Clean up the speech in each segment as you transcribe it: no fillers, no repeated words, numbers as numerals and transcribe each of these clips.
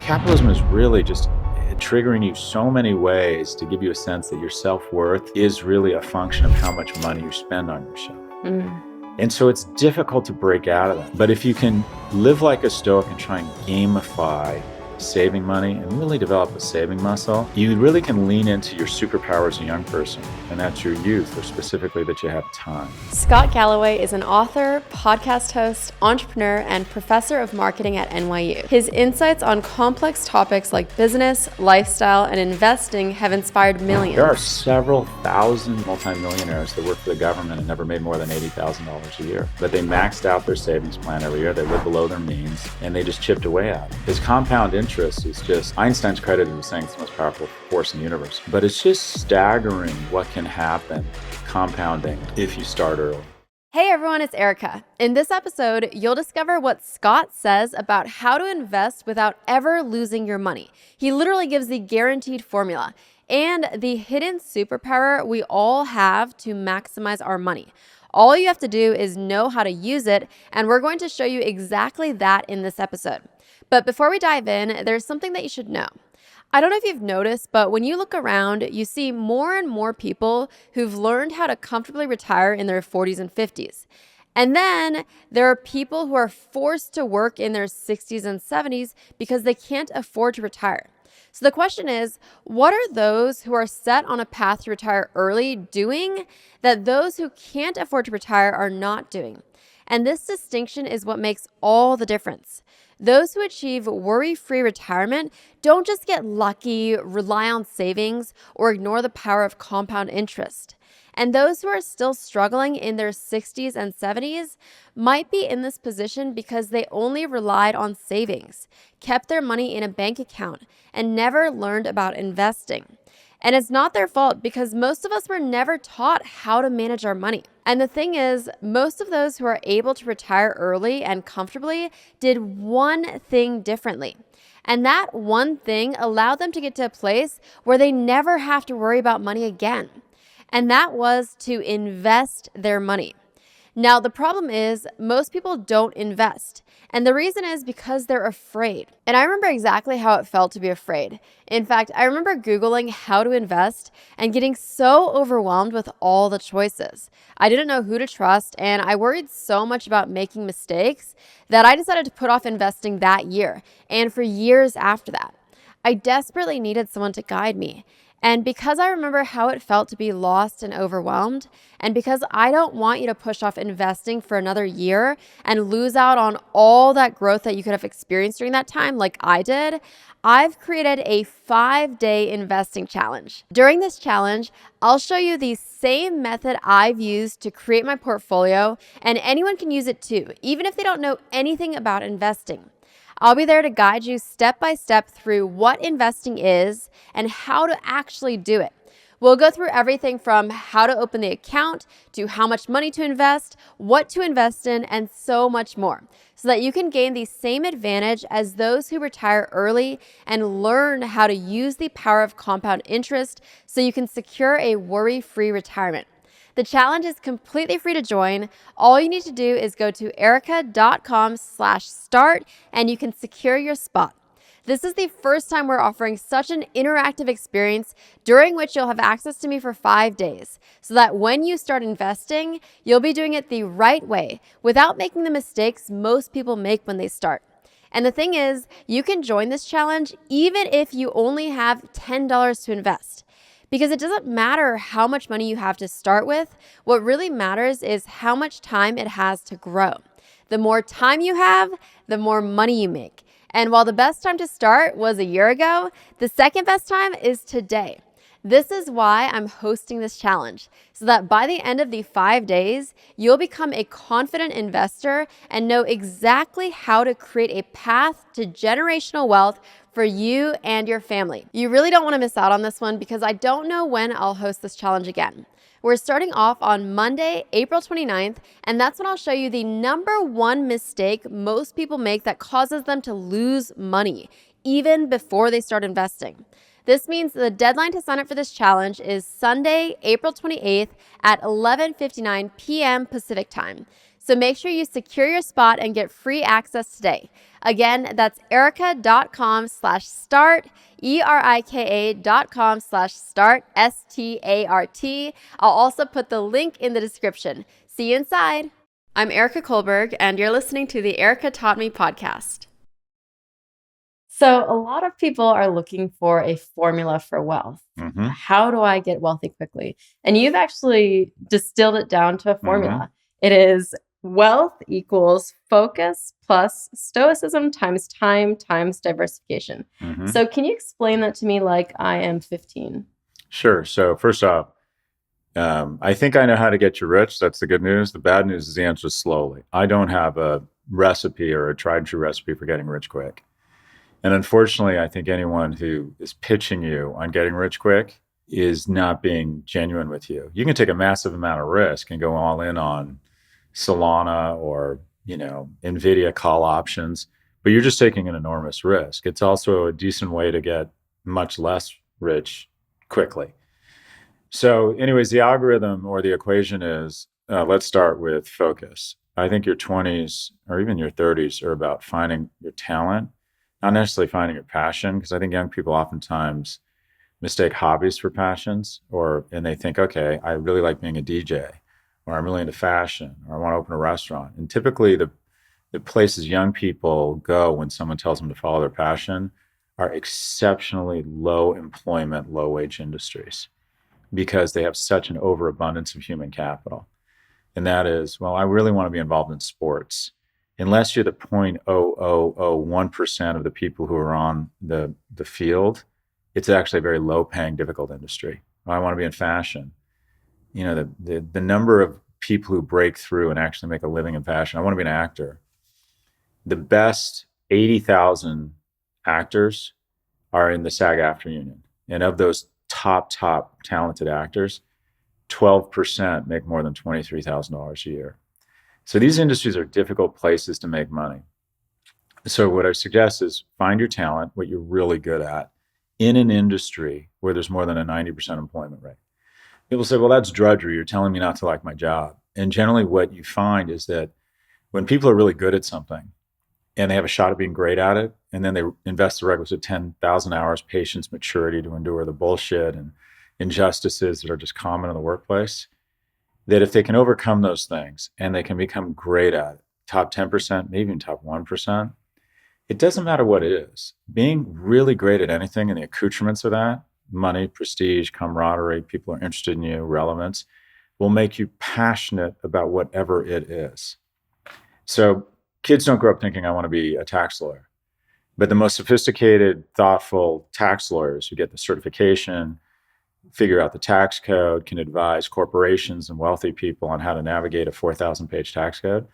Capitalism is really just triggering you so many ways to give you a sense that your self-worth is really a function of how much money you spend on yourself. And so it's difficult to break out of that. But if you can live like a Stoic and try and gamify saving money and really develop a saving muscle, you really can lean into your superpower as a young person, and that's your youth, or specifically that you have time. Scott Galloway is an author, podcast host, entrepreneur, and professor of marketing at NYU. His insights on complex topics like business, lifestyle, and investing have inspired millions. There are several thousand multimillionaires that work for the government and never made more than $80,000 a year, but they maxed out their savings plan every year. They lived below their means, and they just chipped away at it. His compound interest is just, Einstein's credited with saying it's the most powerful force in the universe. But it's just staggering what can happen compounding if you start early. Hey everyone, it's Erica. In this episode, you'll discover what Scott says about how to invest without ever losing your money. He literally gives the guaranteed formula and the hidden superpower we all have to maximize our money. All you have to do is know how to use it, and we're going to show you exactly that in this episode. But before we dive in, there's something that you should know. I don't know if you've noticed, but when you look around, you see more and more people who've learned how to comfortably retire in their 40s and 50s. And then there are people who are forced to work in their 60s and 70s because they can't afford to retire. So the question is, what are those who are set on a path to retire early doing that those who can't afford to retire are not doing? And this distinction is what makes all the difference. Those who achieve worry-free retirement don't just get lucky, rely on savings, or ignore the power of compound interest. And those who are still struggling in their 60s and 70s might be in this position because they only relied on savings, kept their money in a bank account, and never learned about investing. And it's not their fault because most of us were never taught how to manage our money. And the thing is, most of those who are able to retire early and comfortably did one thing differently. And that one thing allowed them to get to a place where they never have to worry about money again. And that was to invest their money. Now, the problem is most people don't invest. And the reason is because they're afraid. And I remember exactly how it felt to be afraid. In fact, I remember Googling how to invest and getting so overwhelmed with all the choices. I didn't know who to trust, and I worried so much about making mistakes that I decided to put off investing that year and for years after that. I desperately needed someone to guide me. And because I remember how it felt to be lost and overwhelmed, and because I don't want you to push off investing for another year and lose out on all that growth that you could have experienced during that time like I did, I've created a 5-day investing challenge. During this challenge, I'll show you the same method I've used to create my portfolio, and anyone can use it too, even if they don't know anything about investing. I'll be there to guide you step by step through what investing is and how to actually do it. We'll go through everything from how to open the account to how much money to invest, what to invest in, and so much more, so that you can gain the same advantage as those who retire early and learn how to use the power of compound interest so you can secure a worry-free retirement. The challenge is completely free to join. All you need to do is go to erica.com/start and you can secure your spot. This is the first time we're offering such an interactive experience during which you'll have access to me for 5 days, so that when you start investing, you'll be doing it the right way without making the mistakes most people make when they start. And the thing is, you can join this challenge even if you only have $10 to invest. Because it doesn't matter how much money you have to start with. What really matters is how much time it has to grow. The more time you have, the more money you make. And while the best time to start was a year ago, the second best time is today. This is why I'm hosting this challenge, so that by the end of the 5 days, you'll become a confident investor and know exactly how to create a path to generational wealth for you and your family. You really don't want to miss out on this one because I don't know when I'll host this challenge again. We're starting off on Monday, April 29th, and that's when I'll show you the number one mistake most people make that causes them to lose money, even before they start investing. This means the deadline to sign up for this challenge is Sunday, April 28th at 11:59 p.m. Pacific time. So make sure you secure your spot and get free access today. Again, that's erica.com/start, erika.com/start, START. I'll also put the link in the description. See you inside. I'm Erica Kohlberg, and you're listening to the Erica Taught Me podcast. So a lot of people are looking for a formula for wealth. Mm-hmm. How do I get wealthy quickly? And you've actually distilled it down to a formula. It is wealth equals focus plus stoicism times time times diversification. So can you explain that to me like I am 15? Sure. So first off, I think I know how to get you rich. That's the good news. The bad news is the answer is slowly. I don't have a recipe or a tried and true recipe for getting rich quick. And unfortunately, I think anyone who is pitching you on getting rich quick is not being genuine with you. You can take a massive amount of risk and go all in on Solana or, NVIDIA call options, but you're just taking an enormous risk. It's also a decent way to get much less rich quickly. So anyways, the algorithm or the equation is, let's start with focus. I think your 20s or even your 30s are about finding your talent, not necessarily finding your passion, because I think young people oftentimes mistake hobbies for passions, and they think, okay, I really like being a DJ, or I'm really into fashion, or I want to open a restaurant. And typically the places young people go when someone tells them to follow their passion are exceptionally low employment, low wage industries, because they have such an overabundance of human capital. And that is, well, I really want to be involved in sports. Unless you're the 0.0001% of the people who are on the field, it's actually a very low-paying, difficult industry. I want to be in fashion. The number of people who break through and actually make a living in fashion. I want to be an actor. The best 80,000 actors are in the SAG-AFTRA union. And of those top talented actors, 12% make more than $23,000 a year. So these industries are difficult places to make money. So what I suggest is find your talent, what you're really good at, in an industry where there's more than a 90% employment rate. People say, well, that's drudgery. You're telling me not to like my job. And generally what you find is that when people are really good at something and they have a shot at being great at it, and then they invest the requisite 10,000 hours, patience, maturity to endure the bullshit and injustices that are just common in the workplace, that if they can overcome those things and they can become great at it, top 10%, maybe even top 1%, it doesn't matter what it is. Being really great at anything and the accoutrements of that, money, prestige, camaraderie, people are interested in you, relevance, will make you passionate about whatever it is. So kids don't grow up thinking, I want to be a tax lawyer. But the most sophisticated, thoughtful tax lawyers who get the certification, figure out the tax code, can advise corporations and wealthy people on how to navigate a 4,000-page tax code.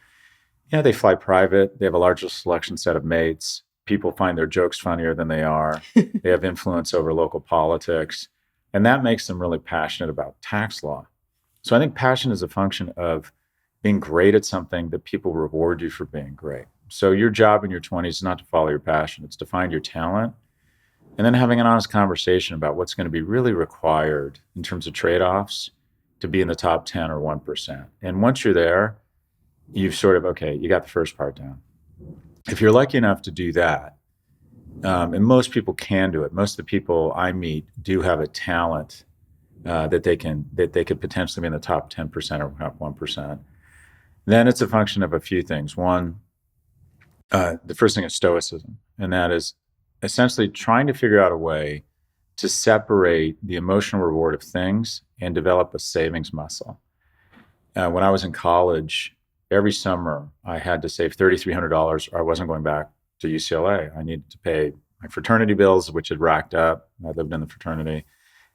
They fly private. They have a larger selection set of mates. People find their jokes funnier than they are. They have influence over local politics. And that makes them really passionate about tax law. So I think passion is a function of being great at something that people reward you for being great. So your job in your 20s is not to follow your passion. It's to find your talent and then having an honest conversation about what's going to be really required in terms of trade-offs to be in the top 10 or 1%. And once you're there, you've sort of, okay, you got the first part down. If you're lucky enough to do that, and most people can do it, most of the people I meet do have a talent that they could potentially be in the top 10% or top 1%. Then it's a function of a few things. One, the first thing is stoicism, and that is essentially trying to figure out a way to separate the emotional reward of things and develop a savings muscle. When I was in college, every summer I had to save $3,300 or I wasn't going back to UCLA. I needed to pay my fraternity bills, which had racked up. I lived in the fraternity,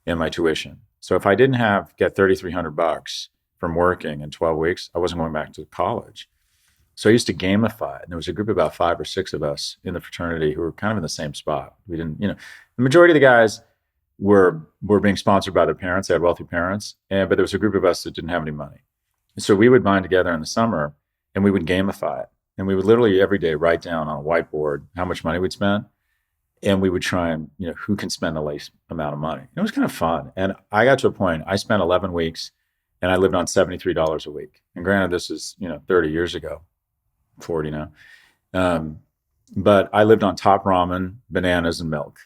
and my tuition. So if I didn't get $3,300 from working in 12 weeks, I wasn't going back to college. So I used to gamify it. And there was a group of about 5 or 6 of us in the fraternity who were kind of in the same spot. We didn't, the majority of the guys were being sponsored by their parents. They had wealthy parents. But there was a group of us that didn't have any money. And so we would bind together in the summer and we would gamify it. And we would literally every day write down on a whiteboard how much money we'd spent. And we would try and, who can spend the least amount of money. It was kind of fun. And I got to a point, I spent 11 weeks and I lived on $73 a week. And granted, this is 30 years ago, 40 now. But I lived on top ramen, bananas, and milk.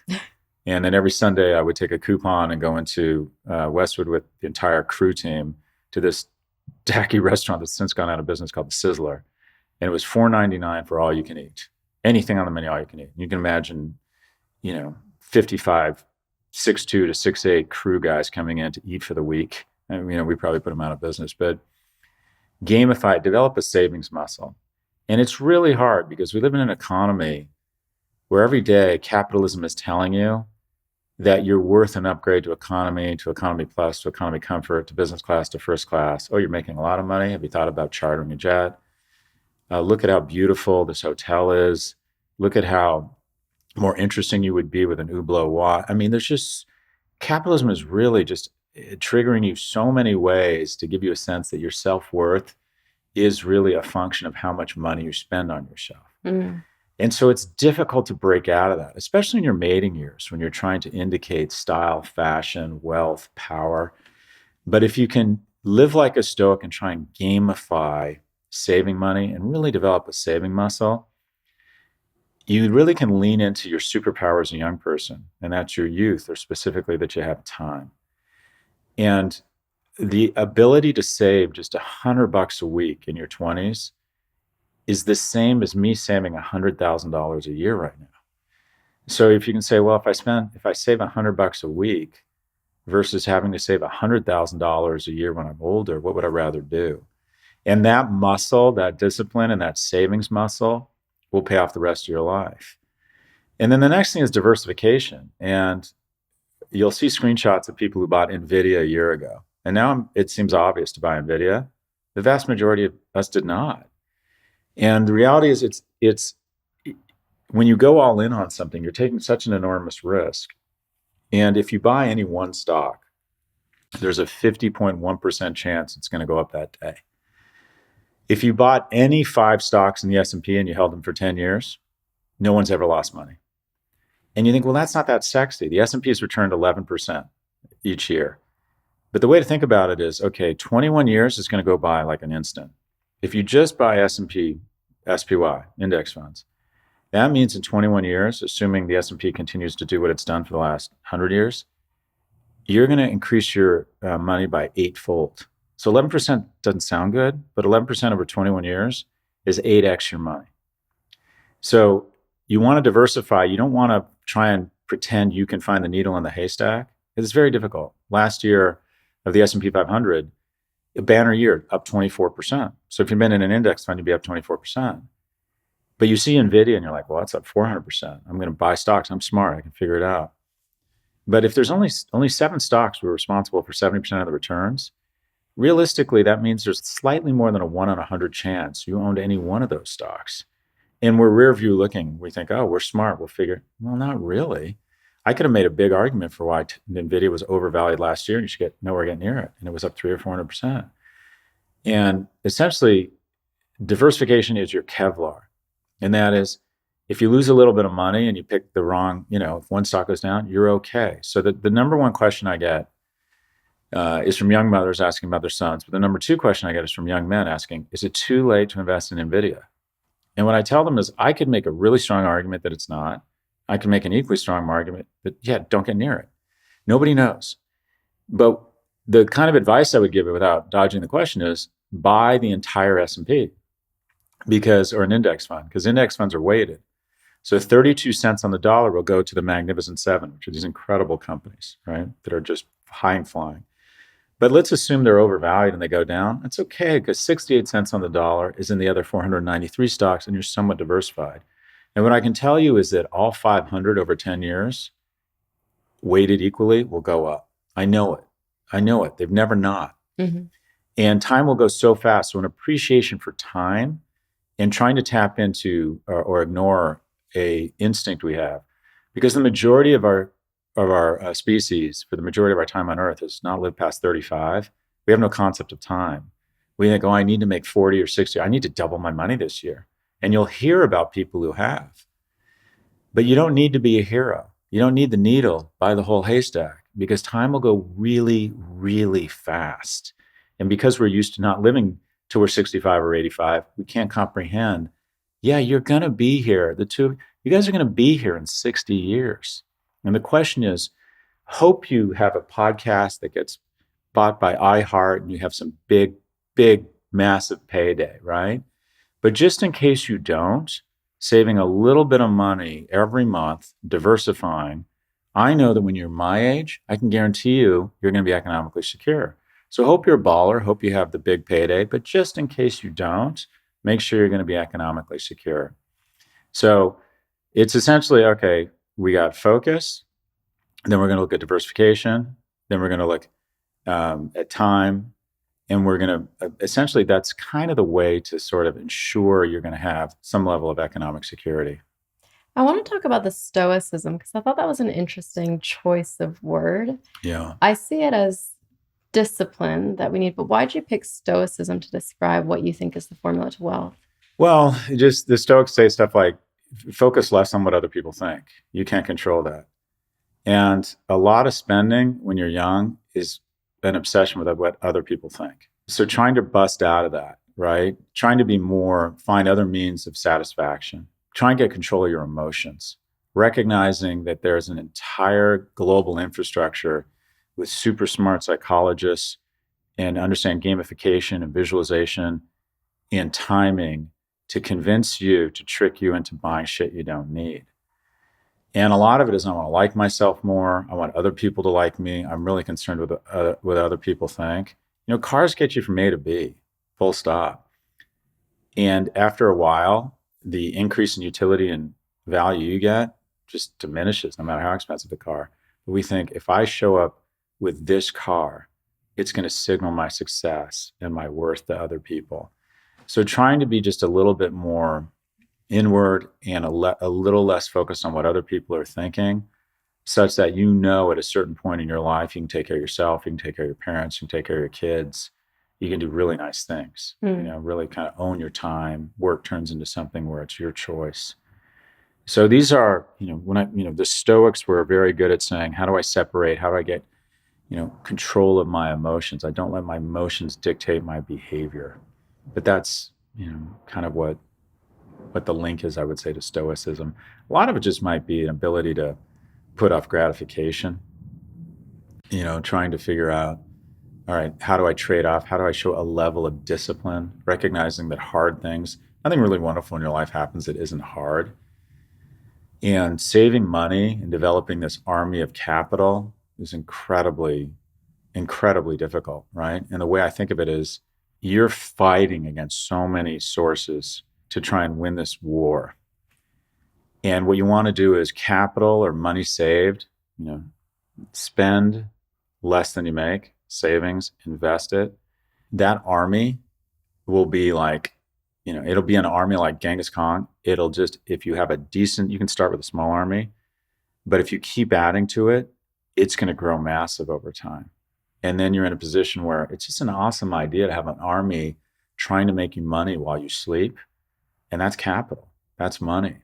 And then every Sunday, I would take a coupon and go into Westwood with the entire crew team to this tacky restaurant that's since gone out of business called the Sizzler. And it was $4.99 for all you can eat. Anything on the menu, all you can eat. You can imagine, 55, 6'2" to 6'8" crew guys coming in to eat for the week. And, we probably put them out of business. But gamify, develop a savings muscle. And it's really hard because we live in an economy where every day capitalism is telling you that you're worth an upgrade to economy plus, to economy comfort, to business class, to first class. Oh, you're making a lot of money. Have you thought about chartering a jet? Look at how beautiful this hotel is. Look at how more interesting you would be with an Hublot watch. I mean, there's just, capitalism is really just triggering you so many ways to give you a sense that your self-worth is really a function of how much money you spend on yourself. And so it's difficult to break out of that, especially in your mating years when you're trying to indicate style, fashion, wealth, power. But if you can live like a Stoic and try and gamify saving money and really develop a saving muscle, you really can lean into your superpower as a young person, and that's your youth, or specifically that you have time. And the ability to save just $100 a week in your 20s is the same as me saving $100,000 a year right now. So if you can say, well, if I save $100 a week versus having to save $100,000 a year when I'm older, what would I rather do? And that muscle, that discipline, and that savings muscle will pay off the rest of your life. And then the next thing is diversification. And you'll see screenshots of people who bought NVIDIA a year ago. And now it seems obvious to buy NVIDIA. The vast majority of us did not. And the reality is it's when you go all in on something, you're taking such an enormous risk. And if you buy any one stock, there's a 50.1% chance it's going to go up that day. If you bought any 5 stocks in the S&P and you held them for 10 years, no one's ever lost money. And you think, well, that's not that sexy. The S&P has returned 11% each year. But the way to think about it is, okay, 21 years is going to go by like an instant. If you just buy S&P, SPY, index funds, that means in 21 years, assuming the S&P continues to do what it's done for the last 100 years, you're going to increase your money by 8-fold. So 11% doesn't sound good, but 11% over 21 years is 8x your money. So you want to diversify. You don't want to try and pretend you can find the needle in the haystack. It's very difficult. Last year of the S&P 500, a banner year, up 24%. So if you've been in an index fund, you'd be up 24%. But you see NVIDIA and you're like, well, that's up 400%. I'm going to buy stocks. I'm smart. I can figure it out. But if there's only 7 stocks who are responsible for 70% of the returns, realistically, that means there's slightly more than a 1 in 100 chance you owned any one of those stocks. And we're rear view looking. We think, oh, we're smart. We'll figure. Well, not really. I could have made a big argument for why NVIDIA was overvalued last year and you should get nowhere near it. And it was up 300 or 400%. And essentially, diversification is your Kevlar. And that is, if you lose a little bit of money and you pick the wrong, if one stock goes down, you're okay. So the number one question I get is from young mothers asking about their sons. But the number 2 question I get is from young men asking, is it too late to invest in NVIDIA? And what I tell them is I could make a really strong argument that it's not. I can make an equally strong argument that, don't get near it. Nobody knows. But the kind of advice I would give it without dodging the question is buy the entire S&P or an index fund, because index funds are weighted. So 32 cents on the dollar will go to the Magnificent Seven, which are these incredible companies, right, that are just high and flying. But let's assume they're overvalued and they go down. It's okay, because 68 cents on the dollar is in the other 493 stocks, and you're somewhat diversified. And what I can tell you is that all 500 over 10 years, weighted equally, will go up. I know it. They've never not. Mm-hmm. And time will go so fast. So an appreciation for time and trying to tap into or ignore a instinct we have, because the majority of our species, for the majority of our time on Earth, has not lived past 35. We have no concept of time. We think, I need to make 40 or 60. I need to double my money this year. And you'll hear about people who have. But you don't need to be a hero. You don't need the needle by the whole haystack, because time will go really, really fast. And because we're used to not living till we're 65 or 85, we can't comprehend, yeah, you're going to be here. You guys are going to be here in 60 years. And the question is, hope you have a podcast that gets bought by iHeart and you have some big, big, massive payday, right? But just in case you don't, saving a little bit of money every month, diversifying, I know that when you're my age, I can guarantee you're going to be economically secure. So hope you're a baller, hope you have the big payday, but just in case you don't, make sure you're going to be economically secure. So it's essentially, okay, we got focus, then we're going to look at diversification, then we're going to look at time, and we're going to essentially, that's kind of the way to sort of ensure you're going to have some level of economic security. I want to talk about the Stoicism because I thought that was an interesting choice of word. Yeah. I see it as discipline that we need, but why'd you pick Stoicism to describe what you think is the formula to wealth? Well, just the Stoics say stuff like focus less on what other people think. You can't control that. And a lot of spending when you're young is an obsession with what other people think. So trying to bust out of that, right? Trying to find other means of satisfaction. Try and get control of your emotions. Recognizing that there's an entire global infrastructure with super smart psychologists and understand gamification and visualization and timing to convince you, to trick you into buying shit you don't need. And a lot of it is I want to like myself more. I want other people to like me. I'm really concerned with what other people think. Cars get you from A to B, full stop. And after a while, the increase in utility and value you get just diminishes no matter how expensive the car. But we think if I show up with this car, it's going to signal my success and my worth to other people. So trying to be just a little bit more inward and a little less focused on what other people are thinking, such that at a certain point in your life, you can take care of yourself, you can take care of your parents, you can take care of your kids, you can do really nice things, really kind of own your time. Work turns into something where it's your choice. So these are, the Stoics were very good at saying, how do I separate? How do I get, control of my emotions? I don't let my emotions dictate my behavior. But that's, kind of what the link is, I would say, to Stoicism. A lot of it just might be an ability to put off gratification, trying to figure out, all right, how do I trade off? How do I show a level of discipline, recognizing that nothing really wonderful in your life happens that isn't hard. And saving money and developing this army of capital is incredibly, incredibly difficult, right? And the way I think of it is you're fighting against so many sources to try and win this war. And what you want to do is capital or money saved, spend less than you make, savings, invest it. That army will be like, it'll be an army like Genghis Khan. It'll just, if you have you can start with a small army, but if you keep adding to it, it's going to grow massive over time. And then you're in a position where it's just an awesome idea to have an army trying to make you money while you sleep. And that's capital. That's money.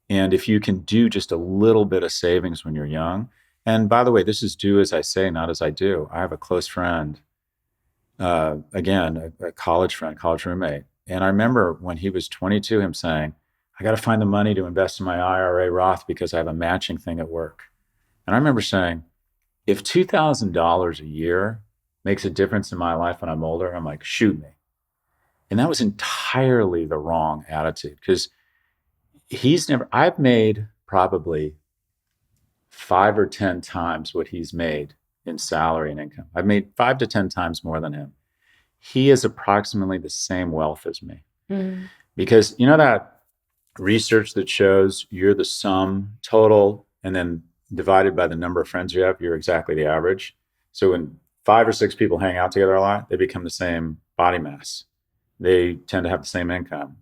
And if you can do just a little bit of savings when you're young, and by the way, this is do as I say, not as I do. I have a close friend, again, a college friend, college roommate. And I remember when he was 22, him saying, I got to find the money to invest in my IRA Roth because I have a matching thing at work. And I remember saying, if $2,000 a year makes a difference in my life when I'm older, I'm like, shoot me. And that was entirely the wrong attitude because I've made probably 5 or 10 times what he's made in salary and income. I've made 5 to 10 times more than him. He is approximately the same wealth as me. Mm. Because that research that shows you're the sum total and then divided by the number of friends you have, you're exactly the average. So when 5 or 6 people hang out together a lot, they become the same body mass. They tend to have the same income.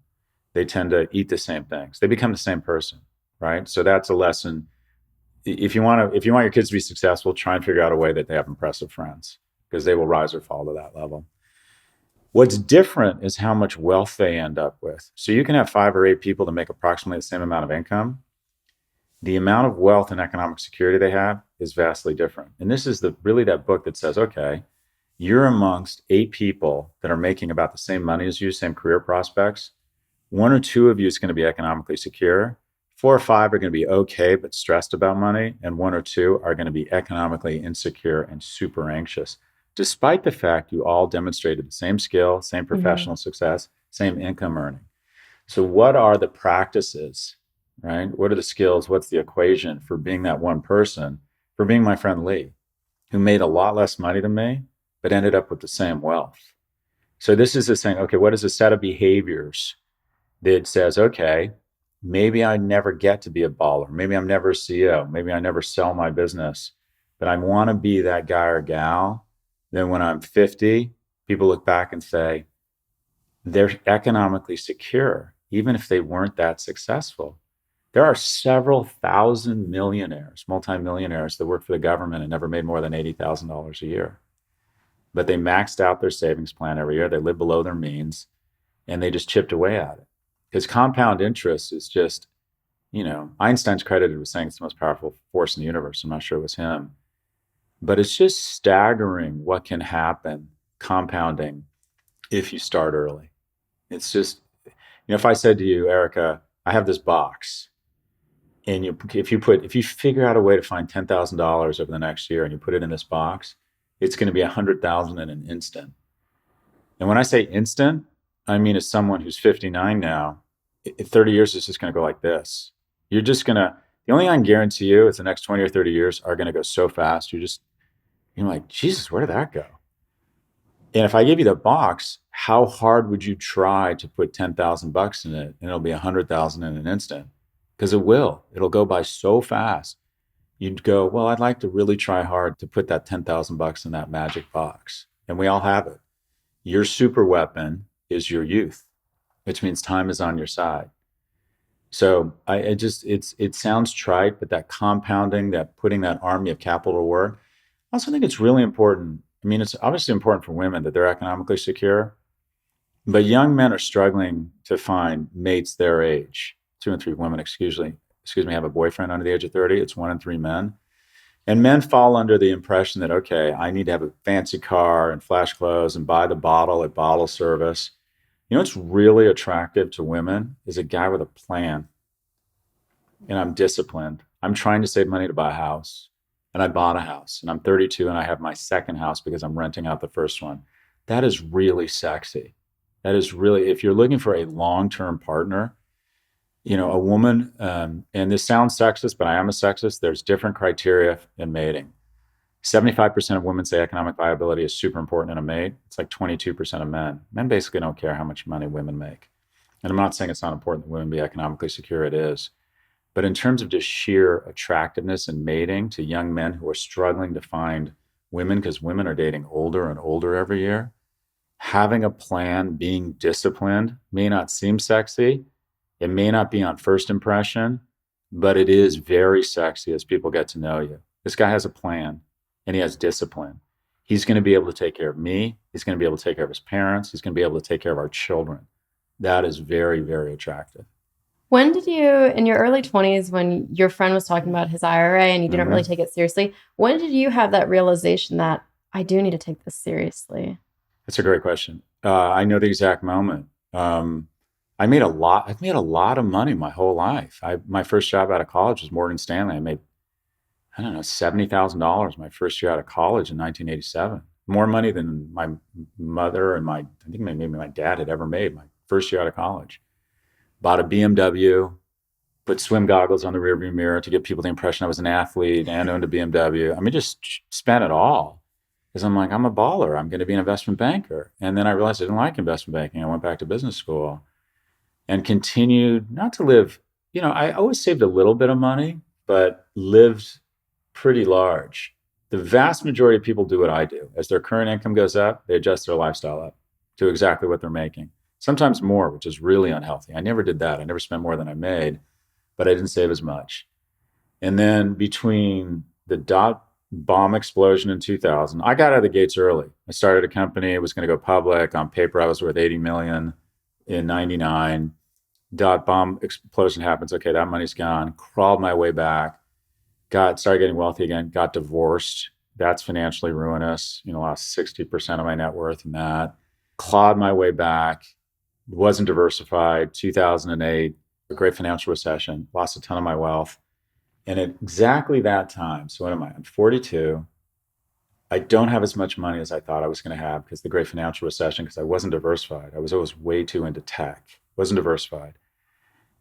They tend to eat the same things. They become the same person, right? So that's a lesson. If you want your kids to be successful, try and figure out a way that they have impressive friends because they will rise or fall to that level. What's different is how much wealth they end up with. So you can have 5 or 8 people to make approximately the same amount of income. The amount of wealth and economic security they have is vastly different. And this is really that book that says, okay, you're amongst 8 people that are making about the same money as you, same career prospects. 1 or 2 of you is going to be economically secure. 4 or 5 are going to be okay, but stressed about money. And 1 or 2 are going to be economically insecure and super anxious, despite the fact you all demonstrated the same skill, same professional success, same income earning. So what are the practices, right? What are the skills? What's the equation for being that one person, for being my friend Lee, who made a lot less money than me, but ended up with the same wealth? So this is the saying, okay, what is a set of behaviors that says, okay, maybe I never get to be a baller. Maybe I'm never a CEO. Maybe I never sell my business, but I want to be that guy or gal. Then when I'm 50, people look back and say, they're economically secure, even if they weren't that successful. There are several thousand millionaires, multimillionaires that work for the government and never made more than $80,000 a year. But they maxed out their savings plan every year. They lived below their means and they just chipped away at it. Because compound interest is just, Einstein's credited with saying it's the most powerful force in the universe. I'm not sure it was him. But it's just staggering what can happen compounding if you start early. It's just, if I said to you, Erica, I have this box, and if you figure out a way to find $10,000 over the next year and you put it in this box, it's going to be 100,000 in an instant. And when I say instant, I mean as someone who's 59 now, 30 years is just going to go like this. You're just going to, the only thing I can guarantee you is the next 20 or 30 years are going to go so fast. You're like, Jesus, where did that go? And if I give you the box, how hard would you try to put $10,000 in it? And it'll be 100,000 in an instant, because it'll go by so fast. You'd go, well, I'd like to really try hard to put that $10,000 in that magic box. And we all have it. Your super weapon is your youth, which means time is on your side. So it sounds trite, but that compounding, that putting that army of capital to work, I also think it's really important. I mean, it's obviously important for women that they're economically secure, but young men are struggling to find mates their age. 2 in 3 women, excuse me, have a boyfriend under the age of 30. It's 1 in 3 men. And men fall under the impression that, okay, I need to have a fancy car and flash clothes and buy the bottle at bottle service. What's really attractive to women is a guy with a plan. And I'm disciplined. I'm trying to save money to buy a house. And I bought a house. And I'm 32 and I have my second house because I'm renting out the first one. That is really sexy. That is really, if you're looking for a long-term partner, a woman, and this sounds sexist, but I am a sexist. There's different criteria in mating. 75% of women say economic viability is super important in a mate. It's like 22% of men. Men basically don't care how much money women make. And I'm not saying it's not important that women be economically secure. It is. But in terms of just sheer attractiveness and mating to young men who are struggling to find women, because women are dating older and older every year, having a plan, being disciplined may not seem sexy. It may not be on first impression, but it is very sexy as people get to know you. This guy has a plan and he has discipline. He's going to be able to take care of me. He's going to be able to take care of his parents. He's going to be able to take care of our children. That is very, very attractive. When did you, in your early 20s, when your friend was talking about his IRA and you didn't really take it seriously, when did you have that realization that I do need to take this seriously? That's a great question. I know the exact moment. I've made a lot of money my whole life. My first job out of college was Morgan Stanley. I made, $70,000 my first year out of college in 1987. More money than my mother and I think maybe my dad had ever made my first year out of college. Bought a BMW, put swim goggles on the rearview mirror to give people the impression I was an athlete and owned a BMW. I mean, just spent it all. Because I'm like, I'm a baller. I'm going to be an investment banker. And then I realized I didn't like investment banking. I went back to business school and continued not to live. I always saved a little bit of money, but lived pretty large. The vast majority of people do what I do. As their current income goes up, they adjust their lifestyle up to exactly what they're making. Sometimes more, which is really unhealthy. I never did that. I never spent more than I made, but I didn't save as much. And then between the dot bomb explosion in 2000, I got out of the gates early. I started a company. It was going to go public. On paper, I was worth 80 million in 99. Dot bomb explosion happens. Okay, that money's gone. Crawled my way back. Started getting wealthy again. Got divorced. That's financially ruinous. Lost 60% of my net worth in that. Clawed my way back. Wasn't diversified. 2008, a great financial recession. Lost a ton of my wealth. And at exactly that time, so what am I? I'm 42. I don't have as much money as I thought I was going to have because the great financial recession, because I wasn't diversified. I was always way too into tech. Wasn't diversified.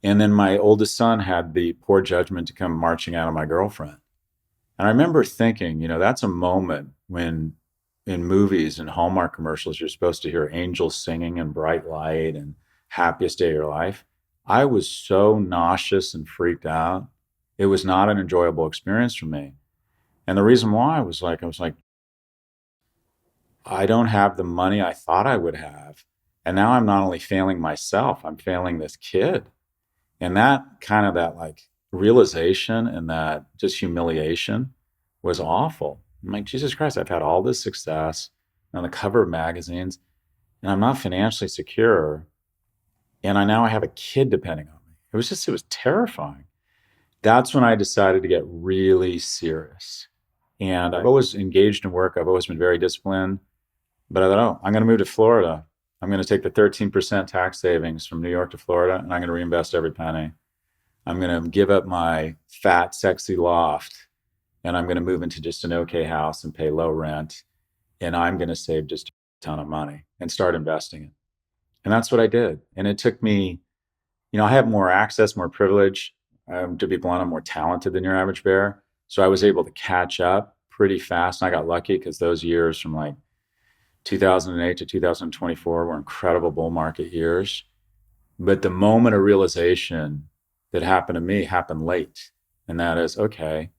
And then my oldest son had the poor judgment to come marching out on my girlfriend. And I remember thinking, that's a moment when in movies and Hallmark commercials, you're supposed to hear angels singing and bright light and happiest day of your life. I was so nauseous and freaked out. It was not an enjoyable experience for me. And the reason why I was like, I don't have the money I thought I would have. And now I'm not only failing myself, I'm failing this kid. And that like realization and that just humiliation was awful. I'm like, Jesus Christ, I've had all this success on the cover of magazines and I'm not financially secure. And I have a kid depending on me. It was terrifying. That's when I decided to get really serious. And I've always engaged in work. I've always been very disciplined. But I thought, I'm going to move to Florida. I'm going to take the 13% tax savings from New York to Florida, and I'm going to reinvest every penny. I'm going to give up my fat, sexy loft, and I'm going to move into just an okay house and pay low rent. And I'm going to save just a ton of money and start investing it. And that's what I did. And it took me, I have more access, more privilege. To be blunt, I'm more talented than your average bear. So I was able to catch up pretty fast. And I got lucky because those years from like 2008 to 2024 were incredible bull market years. But the moment of realization that happened to me happened late. And that is, okay,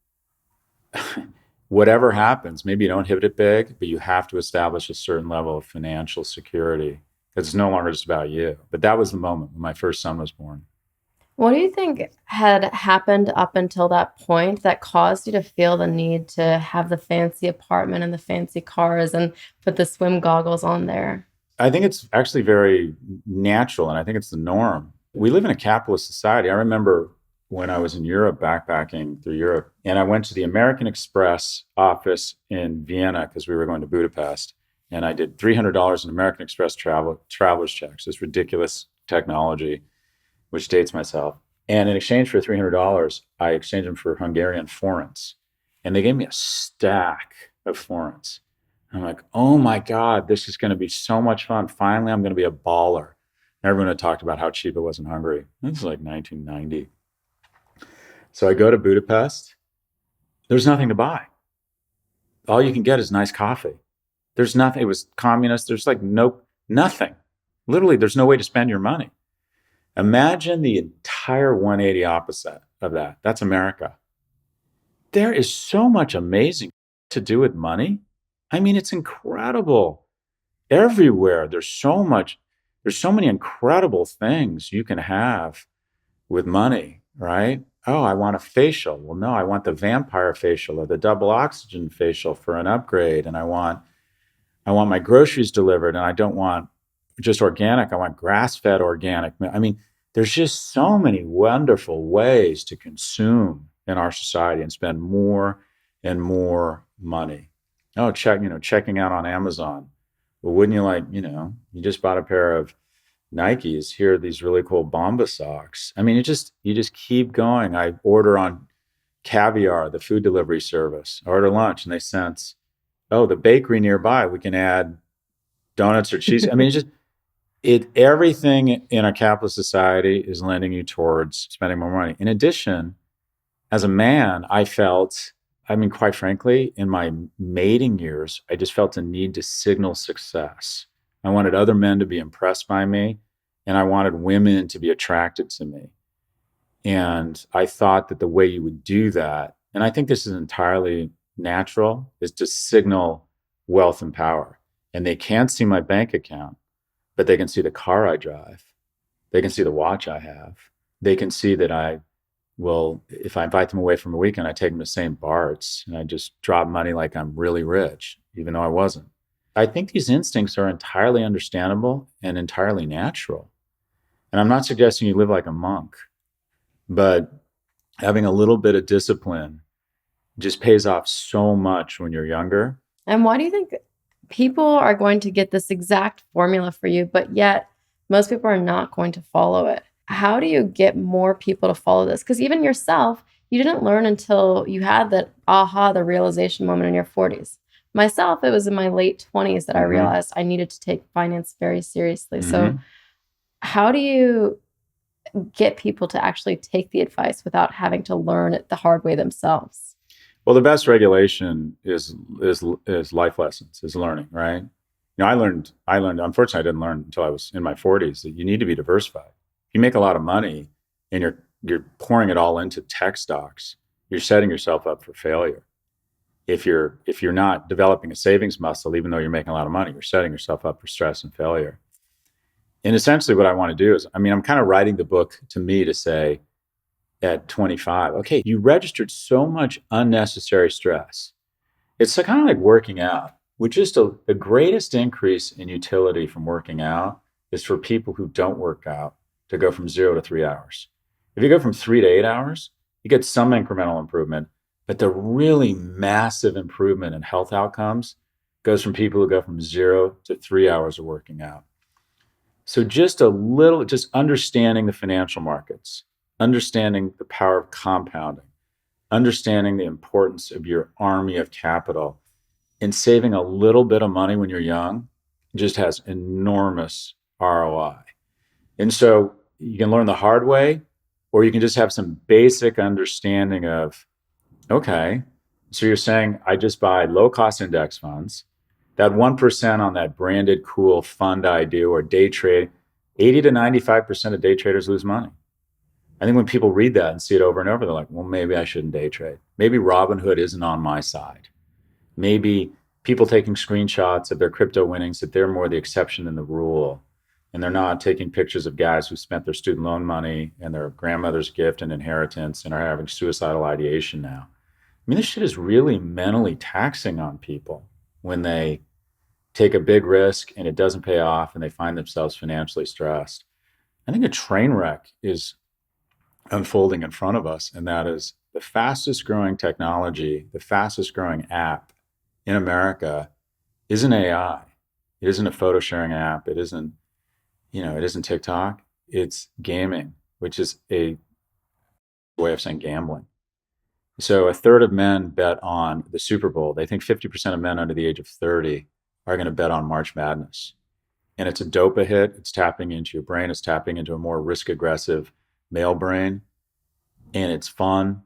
whatever happens, maybe you don't hit it big, but you have to establish a certain level of financial security. It's no longer just about you. But that was the moment when my first son was born. What do you think had happened up until that point that caused you to feel the need to have the fancy apartment and the fancy cars and put the swim goggles on there? I think it's actually very natural, and I think it's the norm. We live in a capitalist society. I remember when I was in Europe, backpacking through Europe, and I went to the American Express office in Vienna because we were going to Budapest, and I did $300 in American Express traveler's checks, this ridiculous technology, which dates myself. And in exchange for $300, I exchanged them for Hungarian forints. And they gave me a stack of forints. I'm like, oh my God, this is going to be so much fun. Finally, I'm going to be a baller. Everyone had talked about how cheap it was in Hungary. This is like 1990. So I go to Budapest. There's nothing to buy. All you can get is nice coffee. There's nothing. It was communist. There's like nothing. Literally, there's no way to spend your money. Imagine the entire 180 opposite of that. That's America. There is so much amazing to do with money. I mean, it's incredible. Everywhere, there's so many incredible things you can have with money, right? Oh, I want a facial. Well, no, I want the vampire facial or the double oxygen facial for an upgrade. And I want my groceries delivered, and I don't want just organic. I want grass-fed organic. I mean, there's just so many wonderful ways to consume in our society and spend more and more money. Oh, checking out on Amazon. Well, wouldn't you like, you just bought a pair of Nikes. Here are these really cool Bomba socks. I mean, you just keep going. I order on Caviar, the food delivery service. I order lunch, and they sense, oh, the bakery nearby, we can add donuts or cheese. I mean, everything in a capitalist society is lending you towards spending more money. In addition, as a man, quite frankly, in my mating years, I just felt a need to signal success. I wanted other men to be impressed by me, and I wanted women to be attracted to me. And I thought that the way you would do that, and I think this is entirely natural, is to signal wealth and power. And they can't see my bank account, but they can see the car I drive. They can see the watch I have. They can see that if I invite them away from a weekend, I take them to St. Bart's and I just drop money like I'm really rich, even though I wasn't. I think these instincts are entirely understandable and entirely natural. And I'm not suggesting you live like a monk, but having a little bit of discipline just pays off so much when you're younger. And why do you think people are going to get this exact formula for you, but yet most people are not going to follow it? How do you get more people to follow this? Because even yourself, you didn't learn until you had that the realization moment in your 40s. Myself, it was in my late 20s that I realized I needed to take finance very seriously. So how do you get people to actually take the advice without having to learn it the hard way themselves? Well, the best regulation is life lessons, is learning, right? I learned, unfortunately, I didn't learn until I was in my 40s that you need to be diversified. If you make a lot of money and you're pouring it all into tech stocks, you're setting yourself up for failure. If you're not developing a savings muscle, even though you're making a lot of money, you're setting yourself up for stress and failure. And essentially what I want to do is, I'm kind of writing the book to me to say at 25, okay, you registered so much unnecessary stress. It's kind of like working out, which is the greatest increase in utility from working out is for people who don't work out to go from 0 to 3 hours. If you go from 3 to 8 hours, you get some incremental improvement, but the really massive improvement in health outcomes goes from people who go from 0 to 3 hours of working out. So just understanding the financial markets, understanding the power of compounding, understanding the importance of your army of capital, and saving a little bit of money when you're young just has enormous ROI. And so you can learn the hard way, or you can just have some basic understanding of, okay, so you're saying I just buy low-cost index funds, that 1% on that branded cool fund I do or day trade, 80 to 95% of day traders lose money. I think when people read that and see it over and over, they're like, well, maybe I shouldn't day trade. Maybe Robinhood isn't on my side. Maybe people taking screenshots of their crypto winnings, that they're more the exception than the rule. And they're not taking pictures of guys who spent their student loan money and their grandmother's gift and inheritance and are having suicidal ideation now. This shit is really mentally taxing on people when they take a big risk and it doesn't pay off and they find themselves financially stressed. I think a train wreck is unfolding in front of us, and that is the fastest growing technology, the fastest growing app in America isn't AI. It isn't a photo sharing app. It isn't TikTok. It's gaming, which is a way of saying gambling. So a third of men bet on the Super Bowl. They think 50% of men under the age of 30 are going to bet on March Madness. And it's a dopa hit. It's tapping into your brain. It's tapping into a more risk aggressive male brain. And it's fun.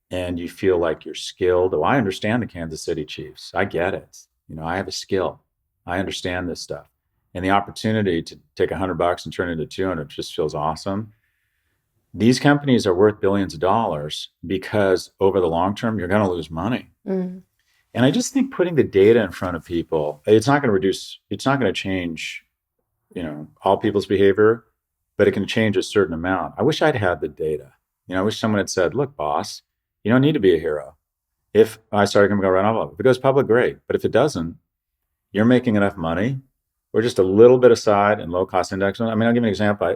And you feel like you're skilled. Oh, I understand the Kansas City Chiefs. I get it. I have a skill. I understand this stuff. And the opportunity to take $100 and turn it into 200 just feels awesome. These companies are worth billions of dollars because over the long term, you're going to lose money. And I just think putting the data in front of people, it's not going to change, all people's behavior, but it can change a certain amount. I wish I'd had the data. I wish someone had said, look, boss, you don't need to be a hero. If I started going to go right off, if it goes public, great. But if it doesn't, you're making enough money or just a little bit aside in low cost index. I'll give you an example.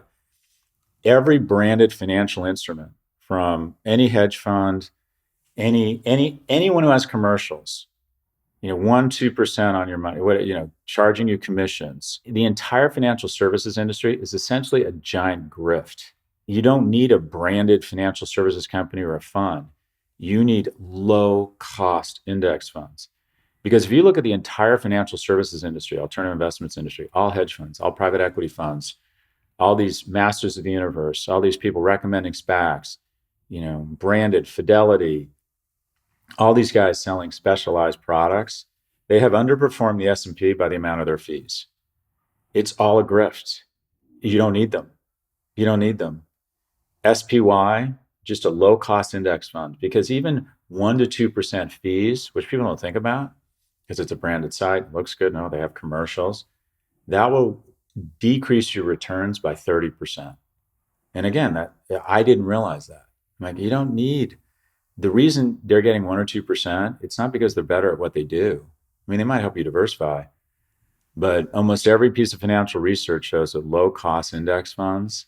Every branded financial instrument, from any hedge fund, anyone who has commercials, 1-2% on your money, charging you commissions. The entire financial services industry is essentially a giant grift. You don't need a branded financial services company or a fund. You need low cost index funds. Because if you look at the entire financial services industry, alternative investments industry, all hedge funds, all private equity funds, all these masters of the universe, all these people recommending SPACs, branded Fidelity, all these guys selling specialized products, they have underperformed the S&P by the amount of their fees. It's all a grift. You don't need them. SPY, just a low cost index fund, because even 1-2% fees, which people don't think about because it's a branded site, looks good. No, they have commercials. That will decrease your returns by 30%. And again, that I didn't realize that. You don't need, the reason they're getting 1 or 2%, it's not because they're better at what they do. They might help you diversify, but almost every piece of financial research shows that low cost index funds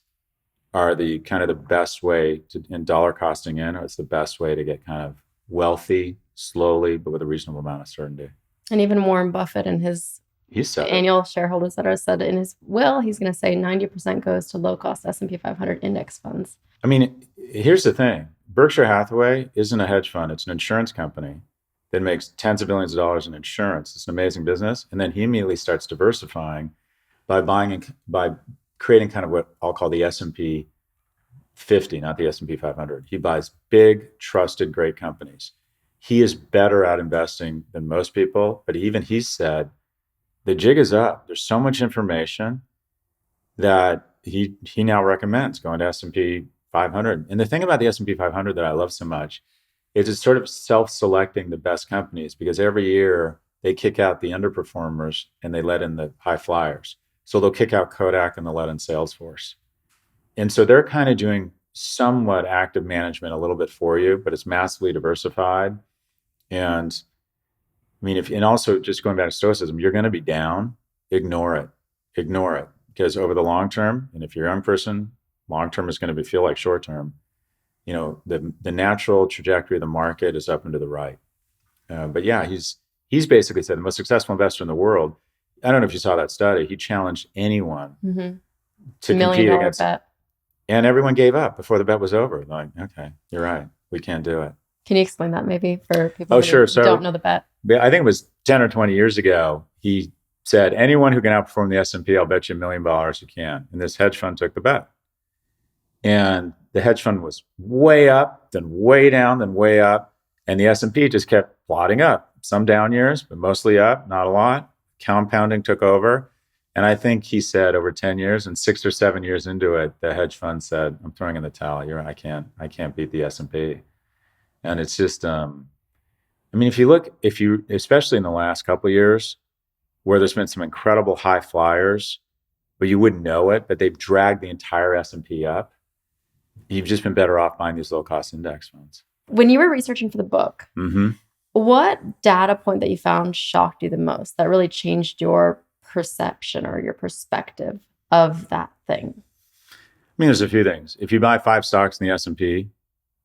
are the kind of the best way to, in dollar costing in, or it's the best way to get kind of wealthy, slowly, but with a reasonable amount of certainty. And even Warren Buffett in his annual shareholders letter said in his will, he's going to say 90% goes to low-cost S&P 500 index funds. I mean, here's the thing. Berkshire Hathaway isn't a hedge fund. It's an insurance company that makes tens of billions of dollars in insurance. It's an amazing business. And then he immediately starts diversifying by creating kind of what I'll call the S&P 50, not the S&P 500. He buys big, trusted, great companies. He is better at investing than most people, but even he said, the jig is up. There's so much information that he now recommends going to S&P 500. And the thing about the S&P 500 that I love so much is it's sort of self-selecting the best companies, because every year they kick out the underperformers and they let in the high flyers. So they'll kick out Kodak and they'll let in Salesforce. And so they're kind of doing somewhat active management a little bit for you, but it's massively diversified. And I mean, and also just going back to Stoicism, you're going to be down, ignore it, because over the long term, and if you're a young person, long term is going to feel like short term. You know, the natural trajectory of the market is up and to the right. But yeah, he's basically said the most successful investor in the world. I don't know if you saw that study. He challenged anyone to compete against bet. And everyone gave up before the bet was over. Like, okay, you're right. We can't do it. Can you explain that maybe for people who don't know the bet? I think it was 10 or 20 years ago. He said, anyone who can outperform the S&P, I'll bet you $1 million who can. And this hedge fund took the bet. And the hedge fund was way up, then way down, then way up. And the S&P just kept plodding up. Some down years, but mostly up, not a lot. Compounding took over. And I think he said over 10 years and 6 or 7 years into it, the hedge fund said, I'm throwing in the towel. I can't beat the S&P. And it's just, I mean, if you, especially in the last couple of years, where there's been some incredible high flyers, but you wouldn't know it, but they've dragged the entire S&P up. You've just been better off buying these low cost index funds. When you were researching for the book, what data point that you found shocked you the most that really changed your perception or your perspective of that thing? I mean, there's a few things. If you buy 5 stocks in the S&P,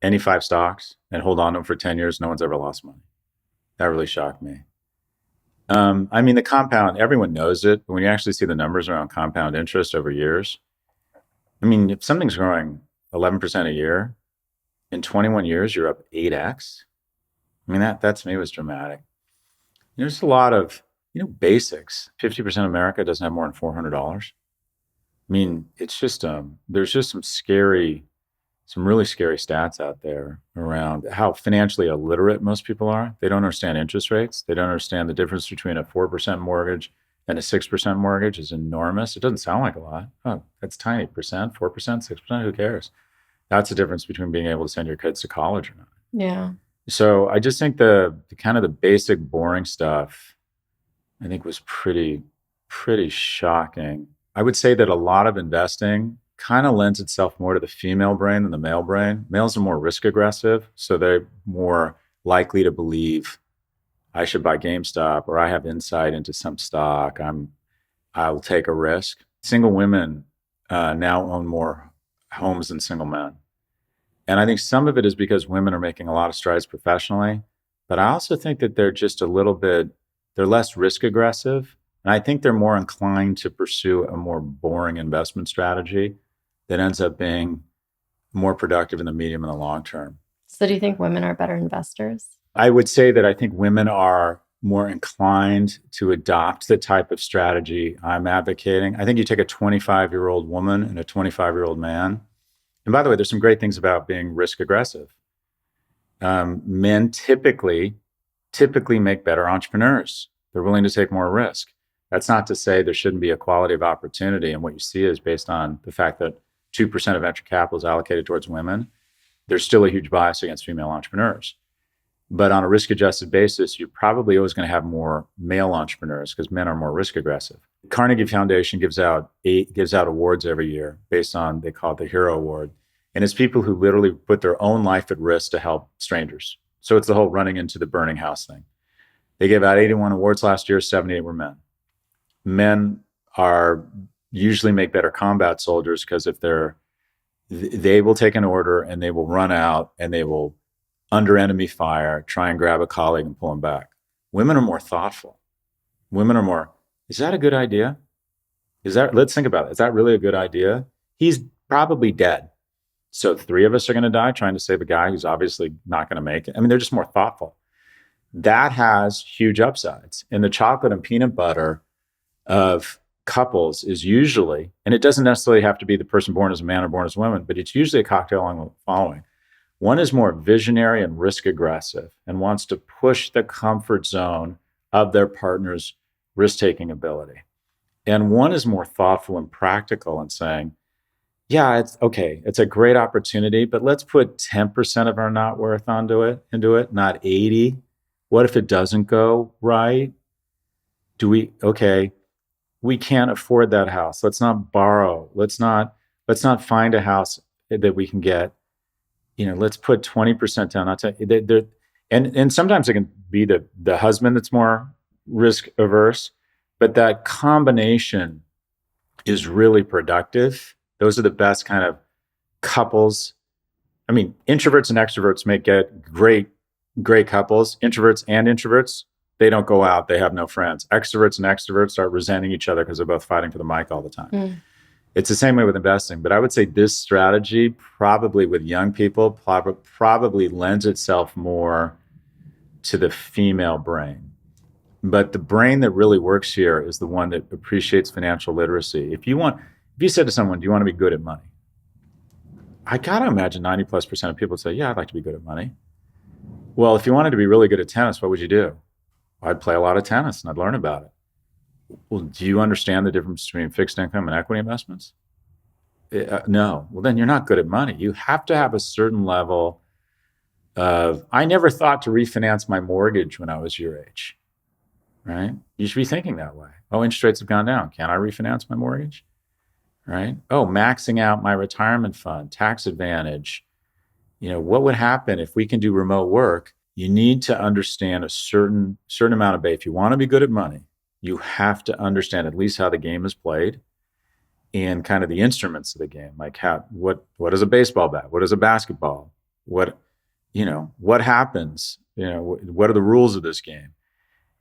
any 5 stocks, and hold on to them for 10 years, no one's ever lost money. That really shocked me. I mean, the compound, everyone knows it, but when you actually see the numbers around compound interest over years, I mean, if something's growing 11% a year, in 21 years, you're up 8x. I mean, that to me was dramatic. There's a lot of, basics. 50% of America doesn't have more than $400. I mean, it's just, there's just some really scary stats out there around how financially illiterate most people are. They don't understand interest rates. They don't understand the difference between a 4% mortgage and a 6% mortgage is enormous. It doesn't sound like a lot. Oh, that's tiny. 4%, 6%, who cares? That's the difference between being able to send your kids to college or not. Yeah. So I just think the kind of the basic boring stuff, I think was pretty shocking. I would say that a lot of investing kind of lends itself more to the female brain than the male brain. Males are more risk aggressive, so they're more likely to believe I should buy GameStop or I have insight into some stock. I'll take a risk. Single women now own more homes than single men. And I think some of it is because women are making a lot of strides professionally, but I also think that they're just they're less risk aggressive. And I think they're more inclined to pursue a more boring investment strategy that ends up being more productive in the medium and the long term. So do you think women are better investors? I would say that I think women are more inclined to adopt the type of strategy I'm advocating. I think you take a 25-year-old woman and a 25-year-old man. And by the way, there's some great things about being risk aggressive. Men typically make better entrepreneurs. They're willing to take more risk. That's not to say there shouldn't be equality of opportunity. And what you see is based on the fact that 2% of venture capital is allocated towards women. There's still a huge bias against female entrepreneurs. But on a risk-adjusted basis, you're probably always going to have more male entrepreneurs because men are more risk-aggressive. Carnegie Foundation gives out awards every year based on, they call it the Hero Award. And it's people who literally put their own life at risk to help strangers. So it's the whole running into the burning house thing. They gave out 81 awards last year, 78 were men. Men usually make better combat soldiers because they will take an order and they will run out and they will under enemy fire, try and grab a colleague and pull him back. Women are more thoughtful. Women are more, is that a good idea? Let's think about it. Is that really a good idea? He's probably dead. So 3 of us are going to die trying to save a guy who's obviously not going to make it. I mean, they're just more thoughtful. That has huge upsides. And the chocolate and peanut butter of couples is usually, and it doesn't necessarily have to be the person born as a man or born as a woman, but it's usually a cocktail along the following. One is more visionary and risk aggressive and wants to push the comfort zone of their partner's risk-taking ability. And one is more thoughtful and practical and saying, yeah, it's okay. It's a great opportunity, but let's put 10% of our net worth into it, not 80. What if it doesn't go right? We can't afford that house. Let's not borrow. Let's not find a house that we can get. Let's put 20% down. And sometimes it can be the husband that's more risk averse, but that combination is really productive. Those are the best kind of couples. I mean, introverts and extroverts get great couples. Introverts and introverts, they don't go out. They have no friends. Extroverts and extroverts start resenting each other because they're both fighting for the mic all the time. It's the same way with investing. But I would say this strategy, probably with young people, probably lends itself more to the female brain. But the brain that really works here is the one that appreciates financial literacy. If you said to someone, do you want to be good at money? I got to imagine 90+% of people would say, yeah, I'd like to be good at money. Well, if you wanted to be really good at tennis, what would you do? I'd play a lot of tennis and I'd learn about it. Well, do you understand the difference between fixed income and equity investments? No. Well, then you're not good at money. You have to have a certain level of, I never thought to refinance my mortgage when I was your age, right? You should be thinking that way. Oh, interest rates have gone down. Can I refinance my mortgage? Right? Oh, maxing out my retirement fund, tax advantage. What would happen if we can do remote work? You need to understand a certain amount of base. If you want to be good at money, you have to understand at least how the game is played and kind of the instruments of the game. Like what is a baseball bat? What is a basketball? What happens? What are the rules of this game?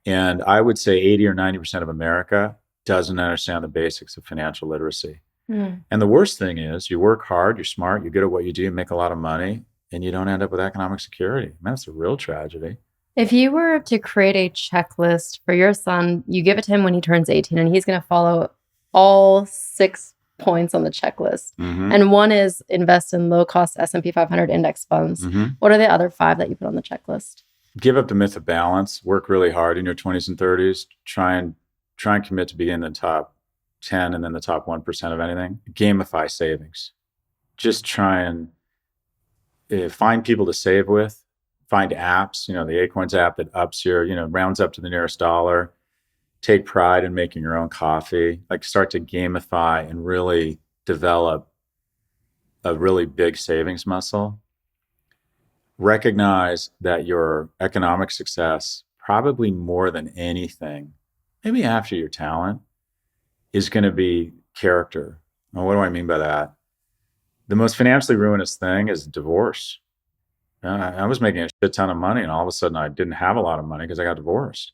And I would say 80 or 90% of America doesn't understand the basics of financial literacy. And the worst thing is you work hard, you're smart, you're good at what you do, you make a lot of money, and you don't end up with economic security. Man, that's a real tragedy. If you were to create a checklist for your son, you give it to him when he turns 18, and he's going to follow all 6 points on the checklist. And one is invest in low-cost S&P 500 index funds. What are the other 5 that you put on the checklist? Give up the myth of balance. Work really hard in your 20s and 30s. Try and commit to be in the top 10 and then the top 1% of anything. Gamify savings. Just try and find people to save with. Find apps, the Acorns app that ups your, rounds up to the nearest dollar. Take pride in making your own coffee. Like start to gamify and really develop a really big savings muscle. Recognize that your economic success, probably more than anything, maybe after your talent, is going to be character. Now, what do I mean by that? The most financially ruinous thing is divorce. I was making a shit ton of money and all of a sudden I didn't have a lot of money because I got divorced.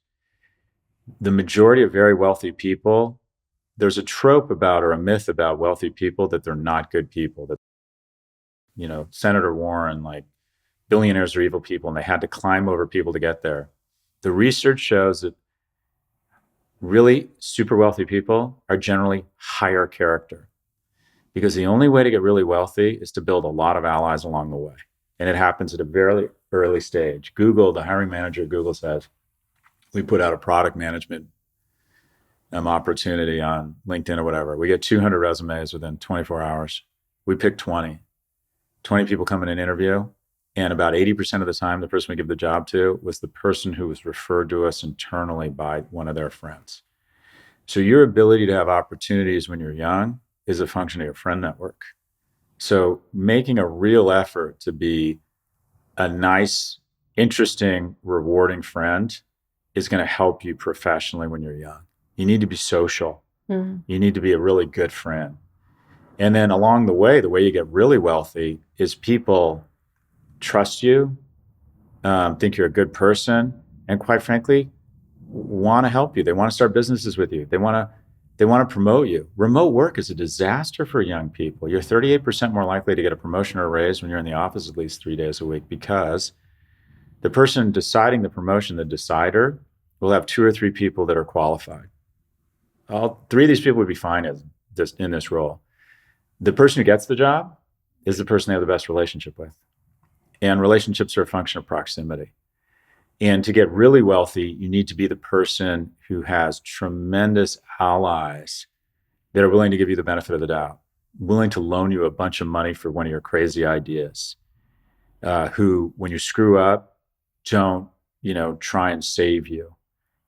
The majority of very wealthy people, there's a trope about or a myth about wealthy people that they're not good people. That, Senator Warren, like billionaires are evil people and they had to climb over people to get there. The research shows that really super wealthy people are generally higher character because the only way to get really wealthy is to build a lot of allies along the way. And it happens at a very early stage. Google, the hiring manager at Google says, we put out a product management opportunity on LinkedIn or whatever. We get 200 resumes within 24 hours. We pick 20 people come in an interview. And about 80% of the time, the person we give the job to was the person who was referred to us internally by one of their friends. So your ability to have opportunities when you're young is a function of your friend network. So making a real effort to be a nice, interesting, rewarding friend is going to help you professionally when you're young. You need to be social. You need to be a really good friend. And then along the way you get really wealthy is people trust you think you're a good person, and quite frankly, want to help you. They want to start businesses with you. They want to promote you. Remote work is a disaster for young people. You're 38% more likely to get a promotion or a raise when you're in the office at least 3 days a week, because the person deciding the promotion, the decider, will have 2 or 3 people that are qualified. All 3 of these people would be fine in this role. The person who gets the job is the person they have the best relationship with. And relationships are a function of proximity. And to get really wealthy, you need to be the person who has tremendous allies that are willing to give you the benefit of the doubt, willing to loan you a bunch of money for one of your crazy ideas, who, when you screw up, don't, try and save you,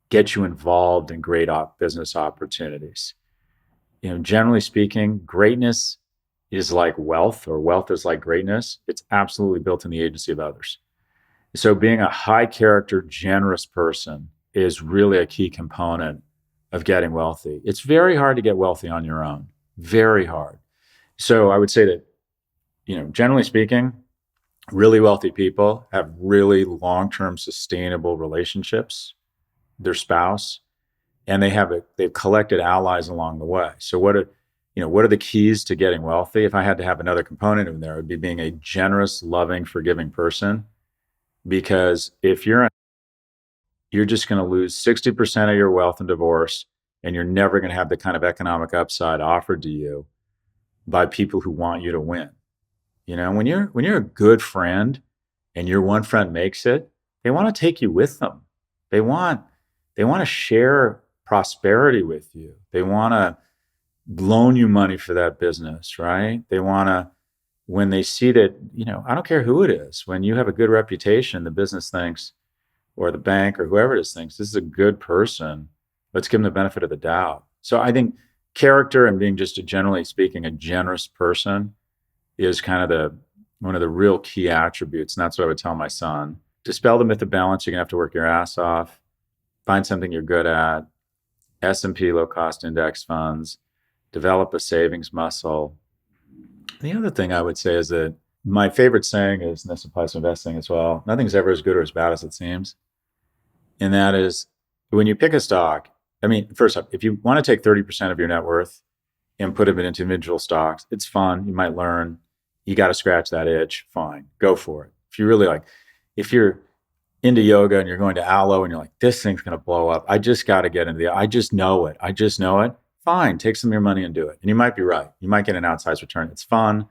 get you involved in great business opportunities. Generally speaking, greatness is like wealth, or wealth is like greatness. It's absolutely built in the agency of others. So being a high character, generous person is really a key component of getting wealthy. It's very hard to get wealthy on your own, very hard. So I would say that, generally speaking, really wealthy people have really long-term sustainable relationships, their spouse, and they've collected allies along the way. So what are the keys to getting wealthy? If I had to have another component in there, it would be being a generous, loving, forgiving person. Because if you're just going to lose 60% of your wealth in divorce, and you're never going to have the kind of economic upside offered to you by people who want you to win. When you're a good friend and your one friend makes it, they want to take you with them. They want to share prosperity with you. They want to loan you money for that business, right? They want to, when they see that, I don't care who it is, when you have a good reputation, the business thinks, or the bank or whoever it is thinks, this is a good person, let's give them the benefit of the doubt. So I think character and being just generally speaking, a generous person is kind of one of the real key attributes. And that's what I would tell my son. Dispel the myth of balance. You're going to have to work your ass off. Find something you're good at. S&P low cost index funds. Develop a savings muscle. The other thing I would say is that my favorite saying is, and this applies to investing as well, nothing's ever as good or as bad as it seems. And that is, when you pick a stock, first up, if you want to take 30% of your net worth and put it into individual stocks, it's fun. You might learn. You got to scratch that itch. Fine. Go for it. If you're into yoga and you're going to Aloe and you're like, this thing's going to blow up. I just got to get into I just know it. Fine. Take some of your money and do it. And you might be right. You might get an outsized return. It's fun.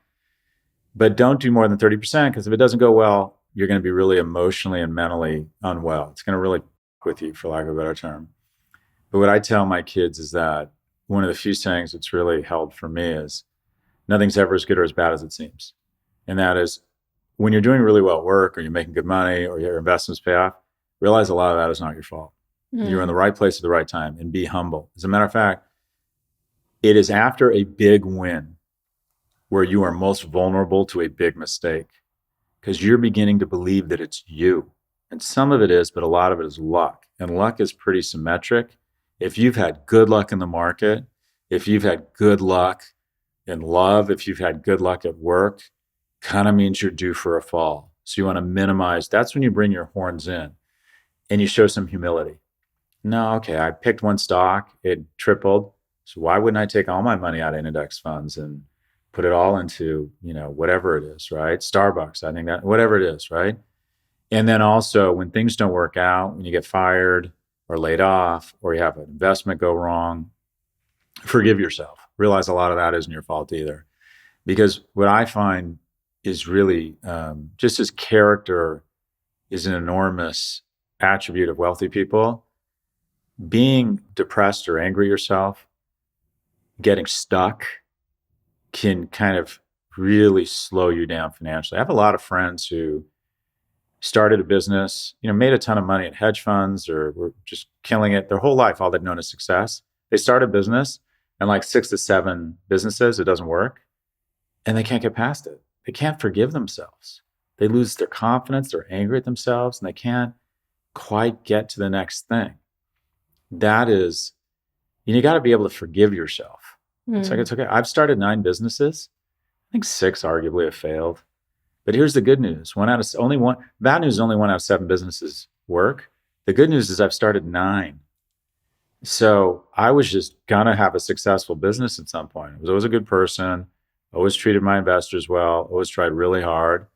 But don't do more than 30%, because if it doesn't go well, you're going to be really emotionally and mentally unwell. It's going to really with you, for lack of a better term. But what I tell my kids is that one of the few sayings that's really held for me is, nothing's ever as good or as bad as it seems. And that is, when you're doing really well at work, or you're making good money, or your investments pay off, realize a lot of that is not your fault. You're in the right place at the right time, and be humble. As a matter of fact, it is after a big win where you are most vulnerable to a big mistake, because you're beginning to believe that it's you. And some of it is, but a lot of it is luck. And luck is pretty symmetric. If you've had good luck in the market, if you've had good luck in love, if you've had good luck at work, kind of means you're due for a fall. So you want to minimize. That's when you bring your horns in and you show some humility. No, okay, I picked one stock, it tripled. So why wouldn't I take all my money out of index funds and put it all into, whatever it is, right? Starbucks, I think that, whatever it is, right? And then also, when things don't work out, when you get fired or laid off, or you have an investment go wrong, forgive yourself. Realize a lot of that isn't your fault either. Because what I find is really, just as character is an enormous attribute of wealthy people, being depressed or angry yourself, getting stuck, can kind of really slow you down financially. I have a lot of friends who started a business, made a ton of money at hedge funds, or were just killing it their whole life, all they've known is success. They start a business, and like 6 to 7 businesses, it doesn't work, and they can't get past it. They can't forgive themselves. They lose their confidence, they're angry at themselves, and they can't quite get to the next thing. That is, you got to be able to forgive yourself. It's like, it's okay. I've started 9 businesses. I think 6 arguably have failed. But here's the good news. Bad news is only 1 out of 7 businesses work. The good news is I've started 9. So I was just gonna have a successful business at some point. I was always a good person, always treated my investors well, always tried really hard.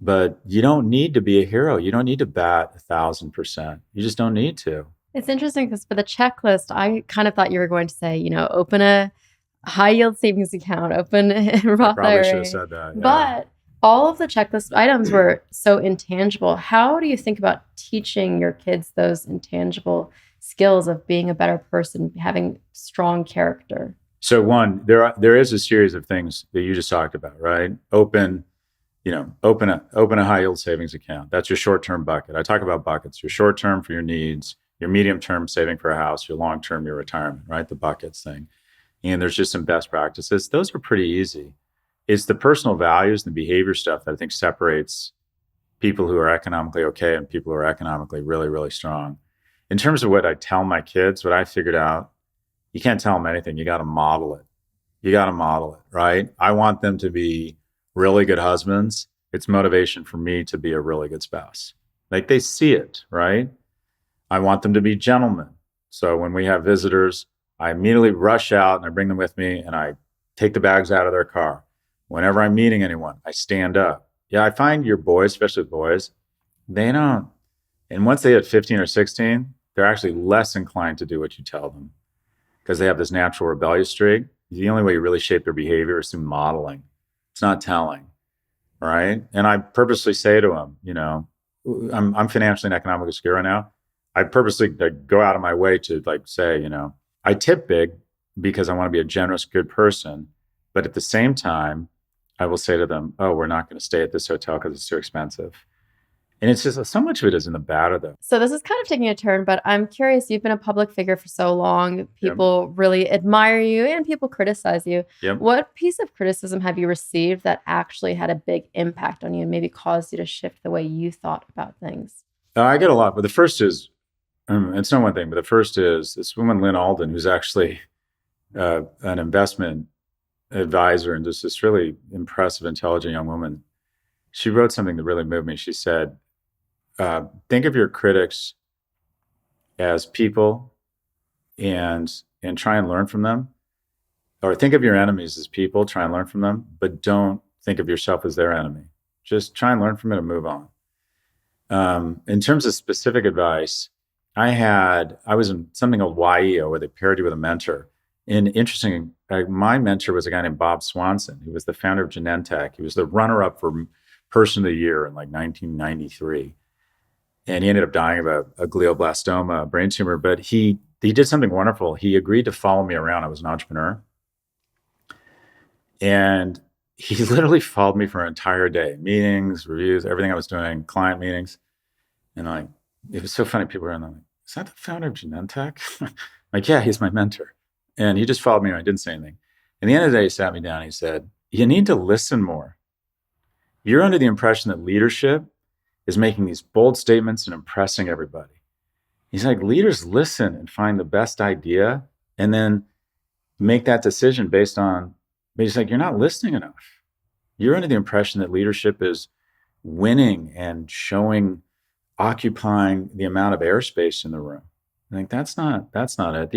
But you don't need to be a hero. You don't need to bat 1,000%. You just don't need to. It's interesting because for the checklist, I kind of thought you were going to say, open a high yield savings account, open a Roth Probably IRA. should have said that. Yeah. But all of the checklist items were so intangible. How do you think about teaching your kids those intangible skills of being a better person, having strong character? So one, there is a series of things that you just talked about, right? Open a high yield savings account. That's your short-term bucket. I talk about buckets. Your short-term for your needs, your medium-term saving for a house, your long-term, your retirement, right? The buckets thing. And there's just some best practices. Those are pretty easy. It's the personal values and the behavior stuff that I think separates people who are economically okay and people who are economically really, really strong. In terms of what I tell my kids, what I figured out, you can't tell them anything. You got to model it. Right? I want them to be really good husbands. It's motivation for me to be a really good spouse. Like they see it, right? I want them to be gentlemen. So when we have visitors, I immediately rush out and I bring them with me and I take the bags out of their car. Whenever I'm meeting anyone, I stand up. Yeah, I find your boys, especially boys, they don't. And once they hit 15 or 16, they're actually less inclined to do what you tell them because they have this natural rebellious streak. The only way you really shape their behavior is through modeling. It's not telling, right? And I purposely say to them, I'm financially and economically secure right now. I purposely go out of my way to say, I tip big because I want to be a generous, good person. But at the same time, I will say to them, oh, we're not going to stay at this hotel because it's too expensive. And it's just so much of it is in the batter, though. So this is kind of taking a turn, but I'm curious. You've been a public figure for so long. People really admire you and people criticize you. Yep. What piece of criticism have you received that actually had a big impact on you and maybe caused you to shift the way you thought about things? I get a lot, but the first is, it's not one thing, but the first is this woman, Lynn Alden, who's actually an investment advisor and just this really impressive, intelligent young woman. She wrote something that really moved me. She said, think of your critics as people and try and learn from them. Or think of your enemies as people, try and learn from them, but don't think of yourself as their enemy. Just try and learn from it and move on. In terms of specific advice, I was in something called YEO where they paired you with a mentor. And interesting, my mentor was a guy named Bob Swanson. He was the founder of Genentech. He was the runner-up for Person of the Year in 1993. And he ended up dying of a glioblastoma, a brain tumor. But he did something wonderful. He agreed to follow me around. I was an entrepreneur. And he literally followed me for an entire day. Meetings, reviews, everything I was doing, client meetings. And it was so funny. People were in there like, is that the founder of Genentech? Yeah, he's my mentor. And he just followed me and I didn't say anything. And at the end of the day, he sat me down and he said, you need to listen more. You're under the impression that leadership is making these bold statements and impressing everybody. He's like, leaders listen and find the best idea and then make that decision based on, but he's like, you're not listening enough. You're under the impression that leadership is winning and occupying the amount of airspace in the room. I think that's not it.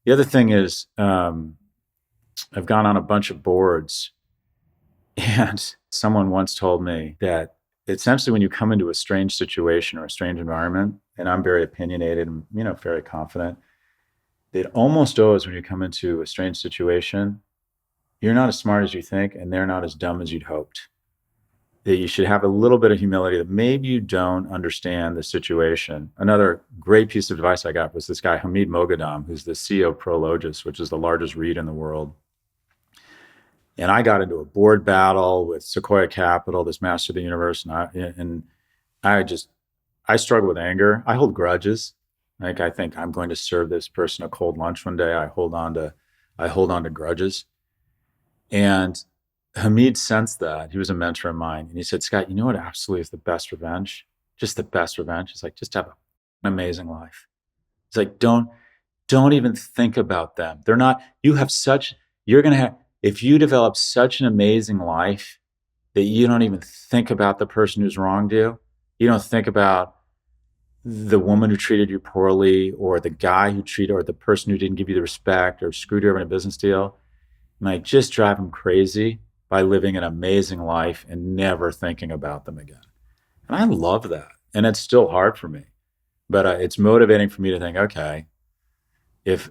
The other thing is, I've gone on a bunch of boards and someone once told me that essentially when you come into a strange situation or a strange environment, and I'm very opinionated and, very confident, that almost always when you come into a strange situation, you're not as smart as you think and they're not as dumb as you'd hoped. That you should have a little bit of humility that maybe you don't understand the situation. Another great piece of advice I got was this guy, Hamid Moghadam, who's the CEO of Prologis, which is the largest REIT in the world. And I got into a board battle with Sequoia Capital, this master of the universe. And I struggle with anger. I hold grudges. I think I'm going to serve this person a cold lunch one day. I hold on to grudges. And Hamid sensed that. He was a mentor of mine. And he said, Scott, you know what absolutely is the best revenge? Just the best revenge. It's just have an amazing life. It's don't even think about them. If you develop such an amazing life that you don't even think about the person who's wronged you. You don't think about the woman who treated you poorly, or the guy who treated, or the person who didn't give you the respect or screwed you over in a business deal. And I just drive them crazy by living an amazing life and never thinking about them again. And I love that. And it's still hard for me, but it's motivating for me to think, okay, if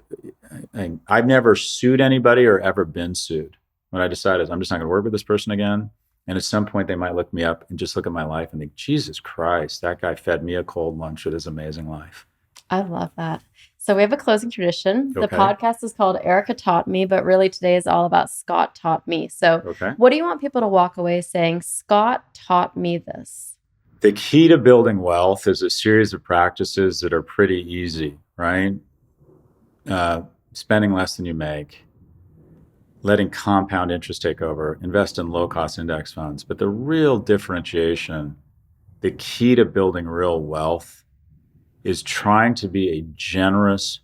I've never sued anybody or ever been sued, when I decided I'm just not going to work with this person again. And at some point they might look me up and just look at my life and think, Jesus Christ, that guy fed me a cold lunch with his amazing life. I love that. So we have a closing tradition. Okay. The podcast is called Erica Taught Me, but really today is all about Scott taught me. So What do you want people to walk away saying, Scott taught me this? The key to building wealth is a series of practices that are pretty easy, right? Spending less than you make, letting compound interest take over, invest in low-cost index funds. But the real differentiation, the key to building real wealth, is trying to be a generous,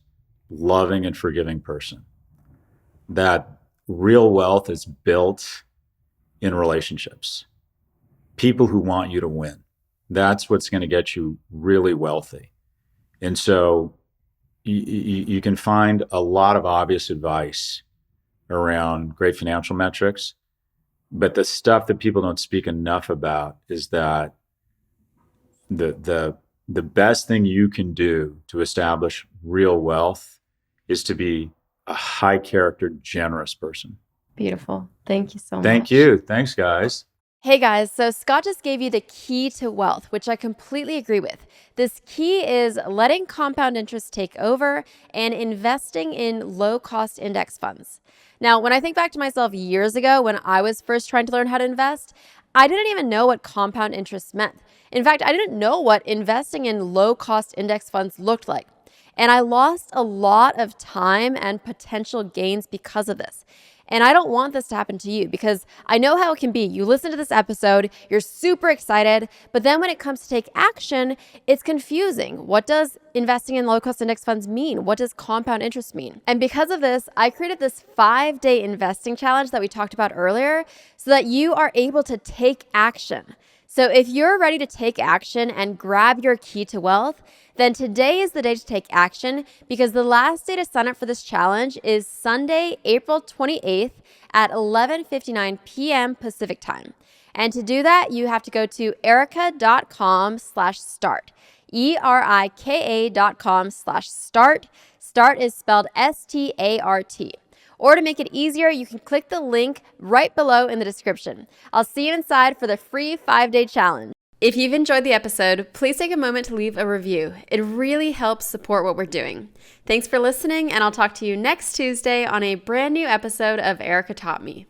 loving, and forgiving person. That real wealth is built in relationships. People who want you to win. That's what's going to get you really wealthy. And so you can find a lot of obvious advice around great financial metrics, but the stuff that people don't speak enough about is that the best thing you can do to establish real wealth is to be a high character, generous person. Beautiful. Thank you so much. Thank you. Thanks, guys. Hey guys, so Scott just gave you the key to wealth, which I completely agree with. This key is letting compound interest take over and investing in low-cost index funds. Now, when I think back to myself years ago when I was first trying to learn how to invest, I didn't even know what compound interest meant. In fact, I didn't know what investing in low-cost index funds looked like. And I lost a lot of time and potential gains because of this. And I don't want this to happen to you because I know how it can be. You listen to this episode, you're super excited, but then when it comes to take action, it's confusing. What does investing in low-cost index funds mean? What does compound interest mean? And because of this, I created this 5-day investing challenge that we talked about earlier so that you are able to take action. So if you're ready to take action and grab your key to wealth, then today is the day to take action because the last day to sign up for this challenge is Sunday, April 28th at 11:59 p.m. Pacific time. And to do that, you have to go to erica.com/start. erika.com/start. Start is spelled START. Or to make it easier, you can click the link right below in the description. I'll see you inside for the free 5-day challenge. If you've enjoyed the episode, please take a moment to leave a review. It really helps support what we're doing. Thanks for listening, and I'll talk to you next Tuesday on a brand new episode of Erica Taught Me.